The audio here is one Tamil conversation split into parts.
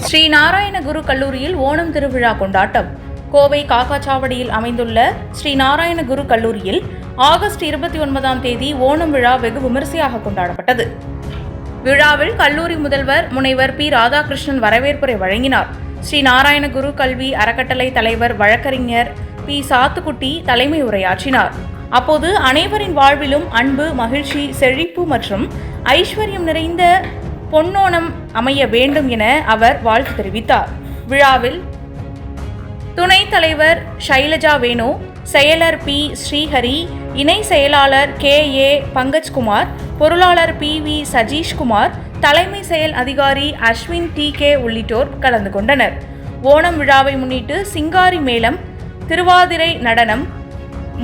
ஸ்ரீ நாராயண குரு கல்லூரியில் ஓணம் திருவிழா கொண்டாட்டம். கோவை காக்காச்சாவடியில் அமைந்துள்ள ஸ்ரீ நாராயண குரு கல்லூரியில் ஆகஸ்ட் 29ஆம் தேதி ஓணம் விழா வெகு விமரிசையாக கொண்டாடப்பட்டது. விழாவில் கல்லூரி முதல்வர் முனைவர் பி. ராதாகிருஷ்ணன் வரவேற்புரை வழங்கினார். ஸ்ரீ நாராயண குரு கல்வி அறக்கட்டளை தலைவர் வழக்கறிஞர் பி. சாத்துக்குட்டி தலைமை உரையாற்றினார். அப்போது அனைவரின் வாழ்விலும் அன்பு, மகிழ்ச்சி, செழிப்பு மற்றும் ஐஸ்வர்யம் நிறைந்த பொன்னோணம் அமைய வேண்டும் என அவர் வாழ்த்து தெரிவித்தார். விழாவில் துணைத் தலைவர் ஷைலஜா வேணு, செயலர் பி. ஸ்ரீஹரி, இணை செயலாளர் கே. ஏ. பங்கஜ்குமார், பொருளாளர் பி. வி. சஜீஷ்குமார், தலைமை செயல் அதிகாரி அஸ்வின் டி. கே. உள்ளிட்டோர் கலந்து கொண்டனர். ஓணம் விழாவை முன்னிட்டு சிங்காரி மேளம், திருவாதிரை நடனம்,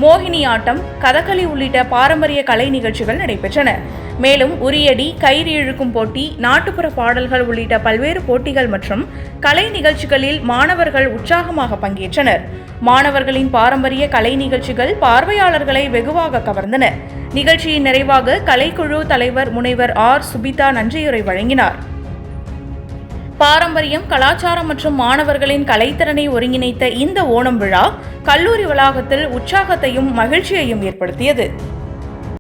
மோகினியாட்டம், கதகளி உள்ளிட்ட பாரம்பரிய கலை நிகழ்ச்சிகள் நடைபெற்றன. மேலும் உரியடி, கயிறு இழுக்கும் போட்டி, நாட்டுப்புற பாடல்கள் உள்ளிட்ட பல்வேறு போட்டிகள் மற்றும் கலை நிகழ்ச்சிகளில் மாணவர்கள் உற்சாகமாக பங்கேற்றனர். மாணவர்களின் பாரம்பரிய கலை நிகழ்ச்சிகள் பார்வையாளர்களை வெகுவாக கவர்ந்தன. நிகழ்ச்சியின் நிறைவாக கலைக்குழு தலைவர் முனைவர் ஆர். சுபிதா நன்றியுரை வழங்கினார். பாரம்பரியம், கலாச்சாரம் மற்றும் மாணவர்களின் கலைத்திறனை ஒருங்கிணைத்த இந்த ஓணம் விழா கல்லூரி வளாகத்தில் உற்சாகத்தையும் மகிழ்ச்சியையும் ஏற்படுத்தியது.